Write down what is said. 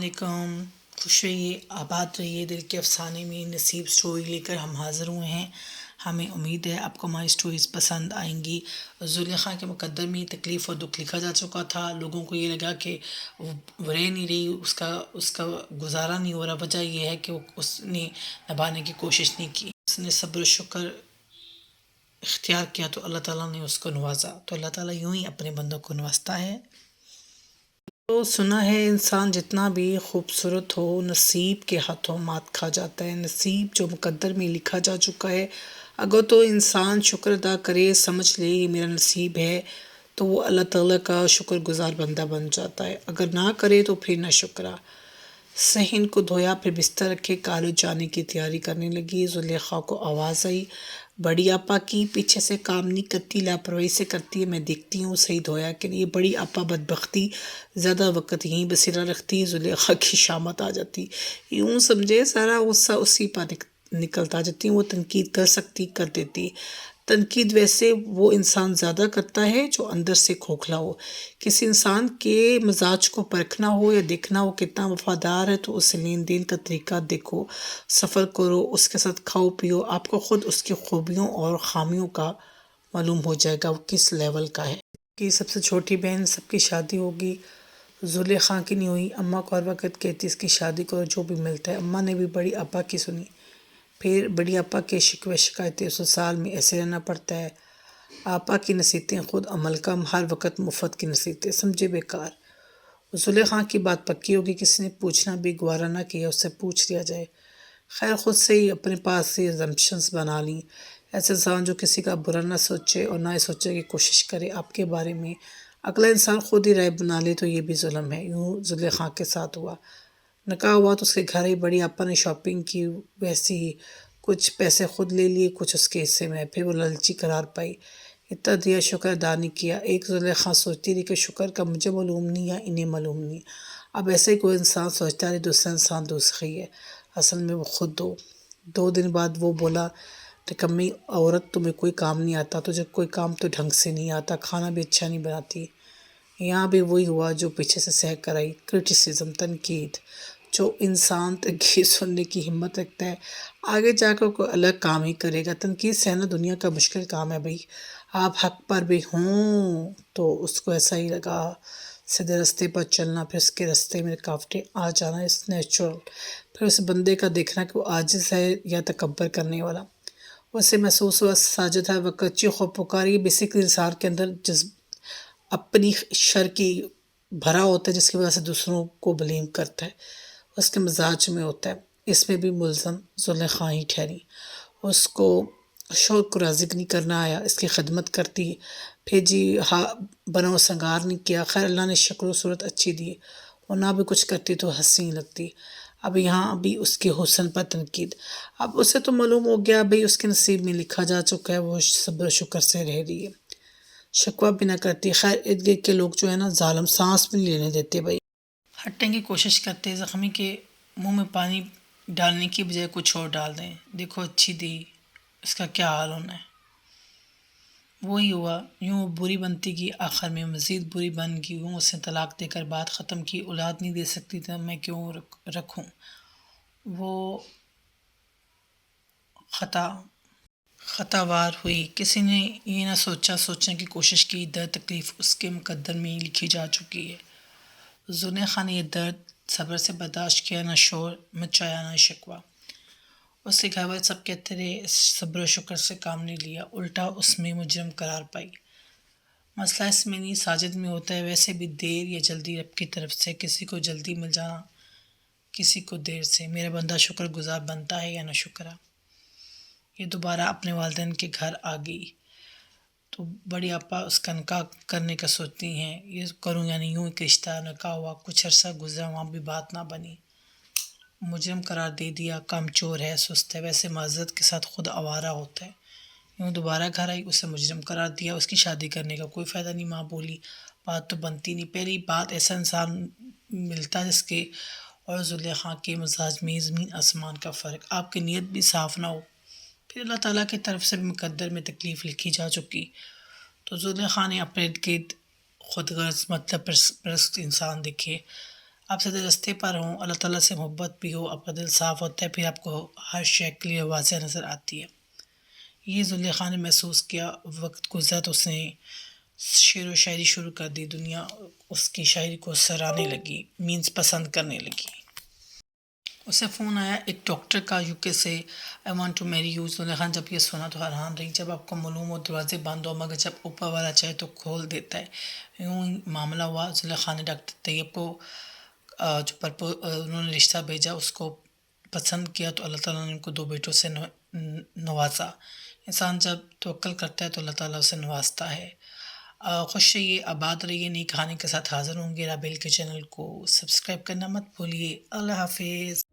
علیکم، خوش رہیے، آباد رہیے، دل کے افسانے میں نصیب سٹوری لے کر ہم حاضر ہوئے ہیں۔ ہمیں امید ہے آپ کو ہماری سٹوریز پسند آئیں گی۔ زلیخا کے مقدر میں تکلیف اور دکھ لکھا جا چکا تھا، لوگوں کو یہ لگا کہ وہ رہ نہیں رہی، اس کا گزارا نہیں ہو رہا۔ وجہ یہ ہے کہ اس نے نبھانے کی کوشش نہیں کی، اس نے صبر و شکر اختیار کیا تو اللہ تعالیٰ نے اس کو نوازا۔ تو اللہ تعالیٰ یوں ہی اپنے بندوں کو نوازتا ہے۔ تو سنا ہے انسان جتنا بھی خوبصورت ہو، نصیب کے ہاتھوں مات کھا جاتا ہے۔ نصیب جو مقدر میں لکھا جا چکا ہے، اگر تو انسان شکر ادا کرے، سمجھ لے یہ میرا نصیب ہے، تو وہ اللہ تعالیٰ کا شکر گزار بندہ بن جاتا ہے۔ اگر نہ کرے تو پھر نہ شکرا۔ صحن کو دھویا، پھر بستر رکھے، کالج جانے کی تیاری کرنے لگی۔ زلیخا کو آواز آئی، بڑی آپا کی پیچھے سے کام نہیں کرتی، لاپرواہی سے کرتی ہے، میں دیکھتی ہوں صحیح دھویا کہ نہیں۔ یہ بڑی آپا بدبختی زیادہ وقت یہیں بسیرا رکھتی۔ زلیخا کی شامت آ جاتی، یوں سمجھے سارا غصہ اسی پر نکلتا جاتی، وہ تنقید کر سکتی کر دیتی۔ تنقید ویسے وہ انسان زیادہ کرتا ہے جو اندر سے کھوکھلا ہو۔ کسی انسان کے مزاج کو پرکھنا ہو یا دیکھنا ہو کتنا وفادار ہے تو اس سے لین دین کا طریقہ دیکھو، سفر کرو، اس کے ساتھ کھاؤ پیو، آپ کو خود اس کی خوبیوں اور خامیوں کا معلوم ہو جائے گا وہ کس لیول کا ہے۔ کہ سب سے چھوٹی بہن، سب کی شادی ہوگی، زلیخا کی نہیں ہوئی۔ اماں کو ہر وقت کہتی اس کی شادی کرو، جو بھی ملتا ہے۔ اماں نے بھی بڑی آپا کی سنی، پھر بڑی آپا کے شکوے شکایتیں، سسرال میں ایسے رہنا پڑتا ہے۔ آپا کی نصیحتیں خود عمل کم، ہر وقت مفت کی نصیحتیں، سمجھے بیکار۔ زلیخا کی بات پکی ہوگی، کسی نے پوچھنا بھی گوارا نہ کیا، اس سے پوچھ لیا جائے۔ خیر خود سے ہی اپنے پاس سے assumptions بنا لیں۔ ایسے انسان جو کسی کا برا نہ سوچے اور نہ ہی سوچے کہ کوشش کرے آپ کے بارے میں، اگلا انسان خود ہی رائے بنا لے تو یہ بھی ظلم ہے۔ یوں زلیخا کے ساتھ ہوا۔ نکاح ہوا تو اس کے گھر ہی بڑی آپا نے شاپنگ کی، ویسی ہی کچھ پیسے خود لے لیے، کچھ اس کے حصے میں، پھر وہ لالچی قرار پائی۔ اتنا دیا شکر ادا نہیں کیا۔ ایک زلیخا سوچتی رہی کہ شکر کا مجھے معلوم نہیں یا انہیں معلوم نہیں۔ اب ایسے ہی کوئی انسان سوچتا رہے دوسرا انسان دوسری ہے، اصل میں وہ خود دو۔ 2 دن بعد وہ بولا، نکمی عورت، تمہیں کوئی کام نہیں آتا، تجھے کوئی کام تو ڈھنگ سے نہیں آتا، کھانا بھی اچھا نہیں بناتی۔ یہاں بھی وہی ہوا جو پیچھے سے سہ کر آئی، کرٹیسزم، تنقید۔ جو انسان تنقید سننے کی ہمت رکھتا ہے آگے جا کر کوئی الگ کام ہی کرے گا۔ تنقید سہنا دنیا کا مشکل کام ہے بھائی، آپ حق پر بھی ہوں تو اس کو ایسا ہی لگا۔ سیدھے راستے پر چلنا، پھر اس کے راستے میں رکاوٹیں آ جانا، اس نیچرل۔ پھر اس بندے کا دیکھنا کہ وہ عاجز ہے یا تکبر کرنے والا۔ اسے محسوس ہوا ساجد ہر وقت چیخ و پکاری، بیسکلی انسان کے اندر اپنی شر کی بھرا ہوتا ہے، جس کی وجہ سے دوسروں کو بلیم کرتا ہے، اس کے مزاج میں ہوتا ہے۔ اس میں بھی ملزم زلیخا ہی ٹھہری۔ اس کو شوق کو راضی نہیں کرنا آیا، اس کی خدمت کرتی، پھر جی ہاں بنو سنگار نہیں کیا۔ خیر اللہ نے شکل و صورت اچھی دی، اور نہ بھی کچھ کرتی تو حسین لگتی۔ اب یہاں بھی اس کے حسن پر تنقید۔ اب اسے تو معلوم ہو گیا بھئی اس کے نصیب میں لکھا جا چکا ہے، وہ صبر و شکر سے رہ رہی ہے، شکوہ بھی نہ کرتی۔ خیر ارد گرد کے لوگ جو ہے نا ظالم، سانس بھی نہیں لینے دیتے بھائی، ہٹنے کی کوشش کرتے، زخمی کے منہ میں پانی ڈالنے کی بجائے کچھ اور ڈال دیں، دیکھو اچھی دی، اس کا کیا حال ہونا ہے۔ وہی ہوا، یوں بری بنتی گئی، آخر میں مزید بری بن گئی۔ یوں اس نے طلاق دے کر بات ختم کی، اولاد نہیں دے سکتی تو میں کیوں رکھوں۔ وہ خطا وار ہوئی، کسی نے یہ نہ سوچنے کی کوشش کی، درد تکلیف اس کے مقدر میں ہی لکھی جا چکی ہے۔ زلیخا نے یہ درد صبر سے برداشت کیا، نہ شور مچایا نہ شکوہ۔ اس کے گھر والے سب کہتے رہے، صبر و شکر سے کام نہیں لیا، الٹا اس میں مجرم قرار پائی۔ مسئلہ اس میں نہیں ساجد میں ہوتا ہے۔ ویسے بھی دیر یا جلدی رب کی طرف سے، کسی کو جلدی مل جانا، کسی کو دیر سے۔ میرا بندہ شکر گزار بنتا ہے یا نہ شکرا۔ یہ دوبارہ اپنے والدین کے گھر آ گئی تو بڑی آپا اس کا نکاح کرنے کا سوچتی ہیں، یہ کروں یعنی یوں ایک رشتہ نکاح ہوا، کچھ عرصہ گزرا، وہاں بھی بات نہ بنی، مجرم قرار دے دیا، کم چور ہے، سست ہے، ویسے معذرت کے ساتھ خود آوارہ ہوتا ہے۔ یوں دوبارہ گھر آئی، اسے مجرم قرار دیا، اس کی شادی کرنے کا کوئی فائدہ نہیں۔ ماں بولی بات تو بنتی نہیں، پہلی بات ایسا انسان ملتا جس کے اور زلیخا کے مزاج میں زمین آسمان کا فرق، آپ کی نیت بھی صاف نہ ہو، پھر اللہ تعالیٰ کی طرف سے بھی مقدر میں تکلیف لکھی جا چکی۔ تو زلیخا نے اپنے ارد گرد خود غرض مطلب پرست انسان دیکھے، آپ سیدھے راستے پر ہوں، اللہ تعالیٰ سے محبت بھی ہو، آپ کا دل صاف ہوتا ہے، پھر آپ کو ہر شے کلیئر واضح نظر آتی ہے۔ یہ زلیخا نے محسوس کیا، وقت گزرا تو اس نے شعر و شاعری شروع کر دی، دنیا اس کی شاعری کو سراہنے لگی، مینس پسند کرنے لگی۔ اسے فون آیا ایک ڈاکٹر کا UK سے، I want to marry you. Zulekha نے جب یہ سنا تو حیران رہی، جب آپ کو معلوم ہو دروازے بند ہو مگر جب اوپر والا چاہے تو کھول دیتا ہے۔ یوں ہی معاملہ ہوا، زلیخا نے ڈاکٹر طیب کو جو انہوں نے رشتہ بھیجا اس کو پسند کیا تو اللہ تعالیٰ نے ان کو 2 بیٹوں سے نوازا۔ انسان جب توکل کرتا ہے تو اللہ تعالیٰ اسے نوازتا ہے۔ خوش رہیے، آباد رہیے، نئی کہانی کے ساتھ حاضر ہوں گے۔ رابیل کے چینل کو سبسکرائب کرنا مت بھولیے۔ اللہ حافظ۔